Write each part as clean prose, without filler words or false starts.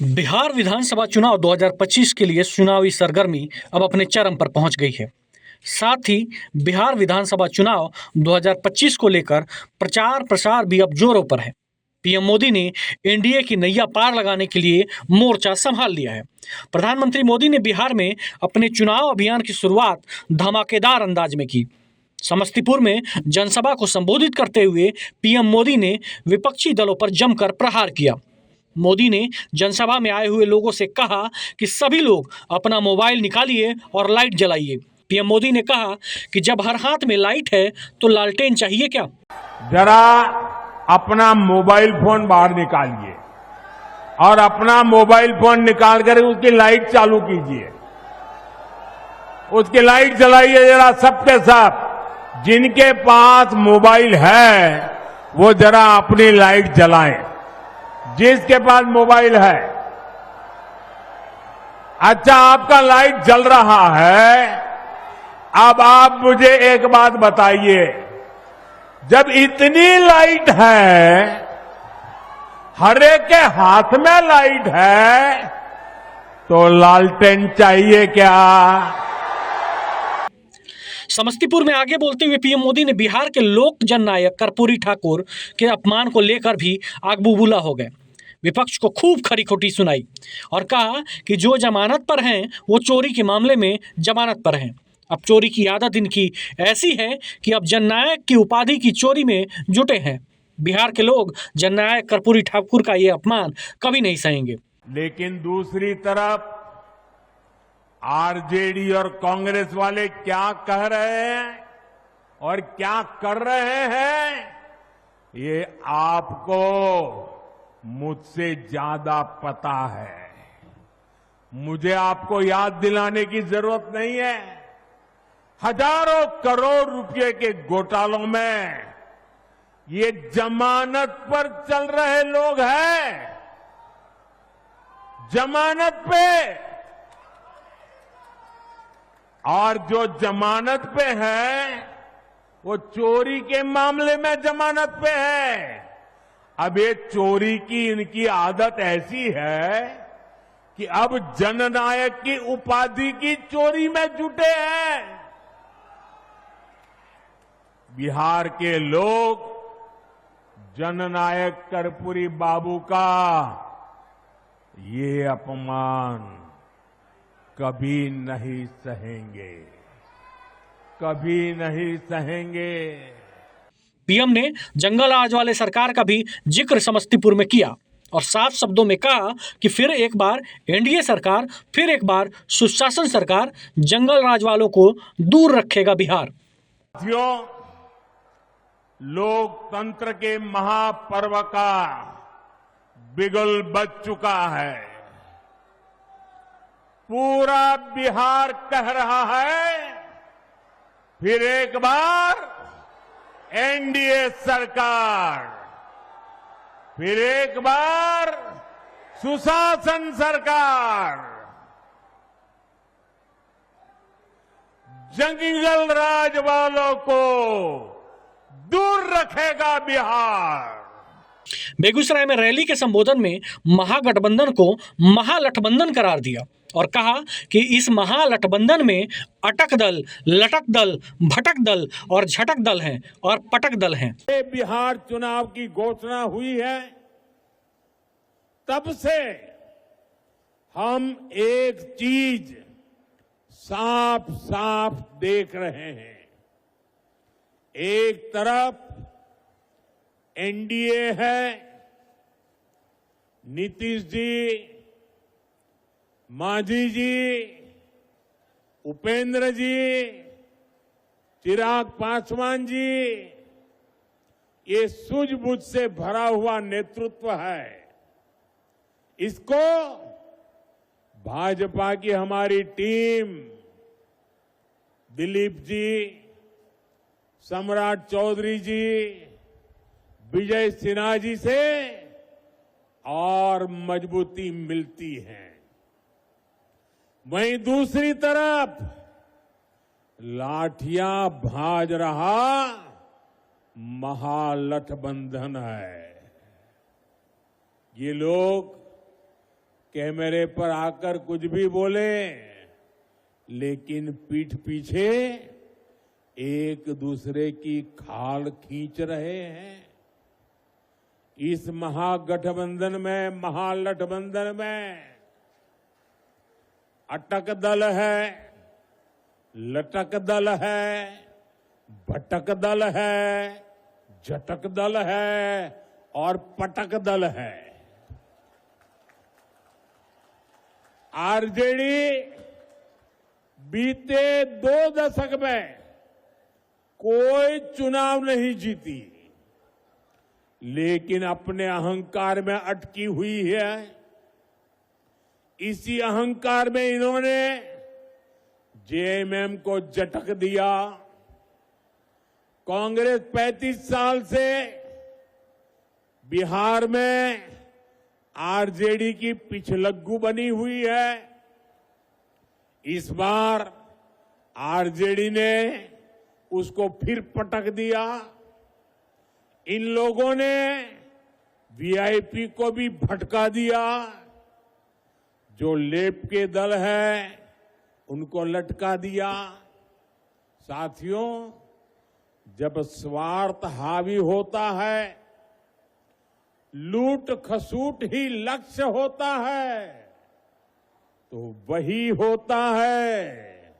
बिहार विधानसभा चुनाव 2025 के लिए चुनावी सरगर्मी अब अपने चरम पर पहुंच गई है। साथ ही बिहार विधानसभा चुनाव 2025 को लेकर प्रचार प्रसार भी अब जोरों पर है। पीएम मोदी ने एनडीए की नैया पार लगाने के लिए मोर्चा संभाल लिया है। प्रधानमंत्री मोदी ने बिहार में अपने चुनाव अभियान की शुरुआत धमाकेदार अंदाज में की। समस्तीपुर में जनसभा को संबोधित करते हुए पीएम मोदी ने विपक्षी दलों पर जमकर प्रहार किया। मोदी ने जनसभा में आए हुए लोगों से कहा कि सभी लोग अपना मोबाइल निकालिए और लाइट जलाइए। पीएम मोदी ने कहा कि जब हर हाथ में लाइट है तो लालटेन चाहिए क्या? जरा अपना मोबाइल फोन बाहर निकालिए और अपना मोबाइल फोन निकाल कर उसकी लाइट चालू कीजिए, उसकी लाइट जलाइए जरा सबके सब। जिनके पास मोबाइल है वो जरा अपनी लाइट जलाएं। जिसके पास मोबाइल है, अच्छा आपका लाइट जल रहा है। अब आप मुझे एक बात बताइए, जब इतनी लाइट है, हर एक के हाथ में लाइट है, तो लालटेन चाहिए क्या? समस्तीपुर में आगे बोलते हुए पीएम मोदी ने बिहार के लोक जननायक कर्पूरी ठाकुर के अपमान को लेकर भी आग बबूला हो गए। विपक्ष को खूब खरी खोटी सुनाई और कहा कि जो जमानत पर हैं वो चोरी के मामले में जमानत पर हैं। अब चोरी की आदत इनकी ऐसी है कि अब जननायक की उपाधि की चोरी में जुटे हैं। बिहार के लोग जननायक कर्पूरी ठाकुर का ये अपमान कभी नहीं सहेंगे। लेकिन दूसरी तरफ आरजेडी और कांग्रेस वाले क्या कह रहे हैं और क्या कर रहे हैं, ये आपको मुझसे ज्यादा पता है। मुझे आपको याद दिलाने की जरूरत नहीं है। हजारों करोड़ रुपए के घोटालों में ये जमानत पर चल रहे लोग हैं, जमानत पे। और जो जमानत पे है वो चोरी के मामले में जमानत पे है। अब ये चोरी की इनकी आदत ऐसी है कि अब जननायक की उपाधि की चोरी में जुटे हैं। बिहार के लोग जननायक कर्पूरी बाबू का ये अपमान कभी नहीं सहेंगे, कभी नहीं सहेंगे। पीएम ने जंगल राज वाले सरकार का भी जिक्र समस्तीपुर में किया और साफ शब्दों में कहा कि फिर एक बार एनडीए सरकार, फिर एक बार सुशासन सरकार जंगल राज वालों को दूर रखेगा बिहार। साथियों, लोकतंत्र के महापर्व का बिगुल बज चुका है। पूरा बिहार कह रहा है, फिर एक बार एनडीए सरकार, फिर एक बार सुशासन सरकार। जंगल राज वालों को दूर रखेगा बिहार। बेगूसराय में रैली के संबोधन में महागठबंधन को महालठबंधन करार दिया और कहा कि इस महालठबंधन में अटक दल, लटक दल, भटक दल और झटक दल हैं और पटक दल हैं। बिहार चुनाव की घोषणा हुई है, तब से हम एक चीज साफ साफ देख रहे हैं। एक तरफ एनडीए है, नीतीश जी, मांझी जी, उपेंद्र जी, चिराग पासवान जी, ये सूझबूझ से भरा हुआ नेतृत्व है। इसको भाजपा की हमारी टीम, दिलीप जी, सम्राट चौधरी जी, विजय सिन्हा जी से और मजबूती मिलती है। वहीं दूसरी तरफ लाठियां भाज रहा महागठबंधन है। ये लोग कैमरे पर आकर कुछ भी बोले, लेकिन पीठ पीछे एक दूसरे की खाल खींच रहे हैं। इस महागठबंधन में, महागठबंधन में अटक दल है, लटक दल है, भटक दल है, झटक दल है और पटक दल है। आरजेडी बीते 2 दशक में कोई चुनाव नहीं जीती, लेकिन अपने अहंकार में अटकी हुई है। इसी अहंकार में इन्होंने जेएमएम को झटक दिया। कांग्रेस 35 साल से बिहार में आरजेडी की पिछलग्गू बनी हुई है। इस बार आरजेडी ने उसको फिर पटक दिया। इन लोगों ने वीआईपी को भी भटका दिया। जो लेप के दल है उनको लटका दिया। साथियों, जब स्वार्थ हावी होता है, लूट खसूट ही लक्ष्य होता है, तो वही होता है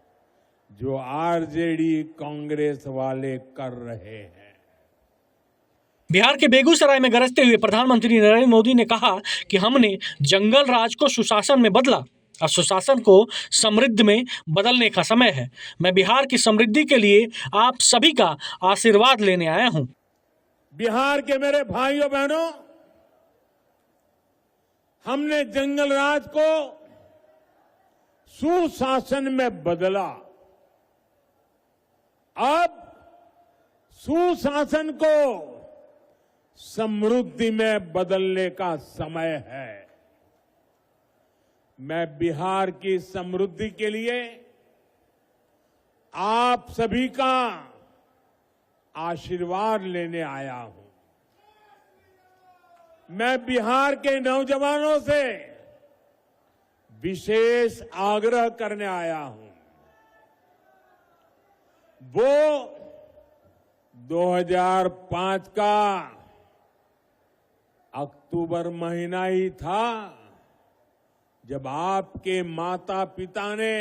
जो आरजेडी कांग्रेस वाले कर रहे हैं। बिहार के बेगूसराय में गरजते हुए प्रधानमंत्री नरेंद्र मोदी ने कहा कि हमने जंगल राज को सुशासन में बदला और सुशासन को समृद्धि में बदलने का समय है। मैं बिहार की समृद्धि के लिए आप सभी का आशीर्वाद लेने आया हूं। बिहार के मेरे भाइयों बहनों, हमने जंगल राज को सुशासन में बदला। अब सुशासन को समृद्धि में बदलने का समय है। मैं बिहार की समृद्धि के लिए आप सभी का आशीर्वाद लेने आया हूं। मैं बिहार के नौजवानों से विशेष आग्रह करने आया हूं। वो 2005 का अक्टूबर महीना ही था जब आपके माता पिता ने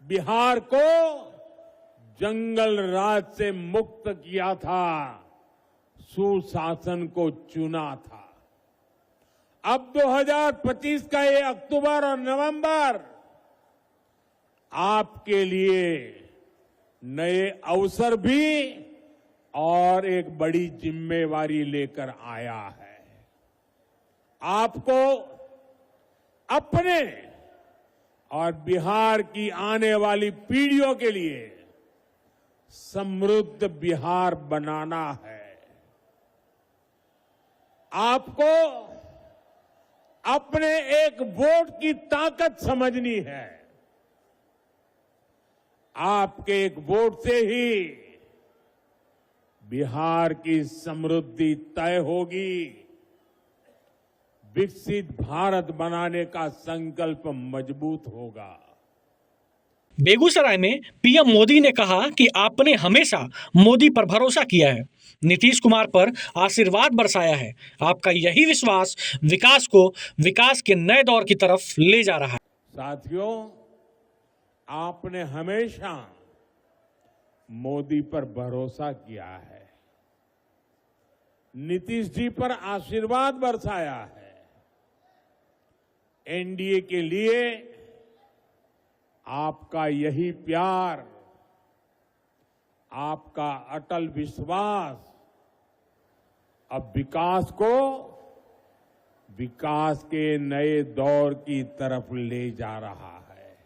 बिहार को जंगल राज से मुक्त किया था, सुशासन को चुना था। अब 2025 का ये अक्टूबर और नवंबर आपके लिए नए अवसर भी और एक बड़ी जिम्मेवारी लेकर आया है। आपको अपने और बिहार की आने वाली पीढ़ियों के लिए समृद्ध बिहार बनाना है। आपको अपने एक वोट की ताकत समझनी है। आपके एक वोट से ही बिहार की समृद्धि तय होगी। विकसित भारत बनाने का संकल्प मजबूत होगा। बेगूसराय में पीएम मोदी ने कहा कि आपने हमेशा मोदी पर भरोसा किया है, नीतीश कुमार पर आशीर्वाद बरसाया है। आपका यही विश्वास विकास को विकास के नए दौर की तरफ ले जा रहा है। साथियों, आपने हमेशा मोदी पर भरोसा किया है, नीतीश जी पर आशीर्वाद बरसाया है। एनडीए के लिए आपका यही प्यार, आपका अटल विश्वास अब विकास को विकास के नए दौर की तरफ ले जा रहा है।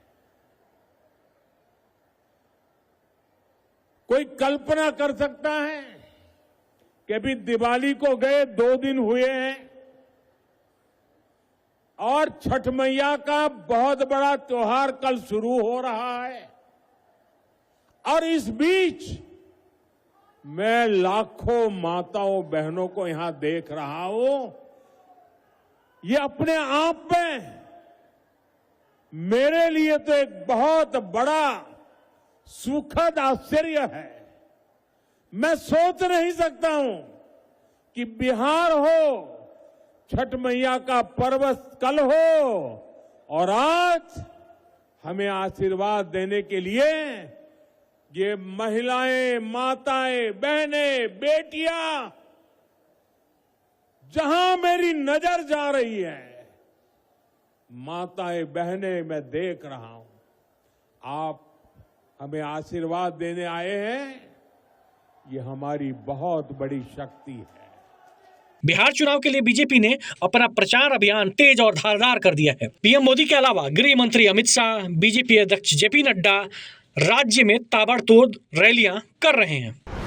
कोई कल्पना कर सकता है कि अभी दिवाली को गए 2 दिन हुए हैं और छठ मैया का बहुत बड़ा त्योहार कल शुरू हो रहा है, और इस बीच मैं लाखों माताओं बहनों को यहां देख रहा हूं ये अपने आप में मेरे लिए तो एक बहुत बड़ा सुखद आश्चर्य है। मैं सोच नहीं सकता हूं कि बिहार हो, छठ मैया का पर्व कल हो और आज हमें आशीर्वाद देने के लिए ये महिलाएं, माताएं, बहनें, बेटियां, जहां मेरी नजर जा रही है, माताएं, बहनें मैं देख रहा हूं। आप हमें आशीर्वाद देने आए हैं, ये हमारी बहुत बड़ी शक्ति है। बिहार चुनाव के लिए बीजेपी ने अपना प्रचार अभियान तेज और धारदार कर दिया है। पीएम मोदी के अलावा गृह मंत्री अमित शाह, बीजेपी अध्यक्ष जेपी नड्डा राज्य में ताबड़तोड़ रैलियां कर रहे हैं।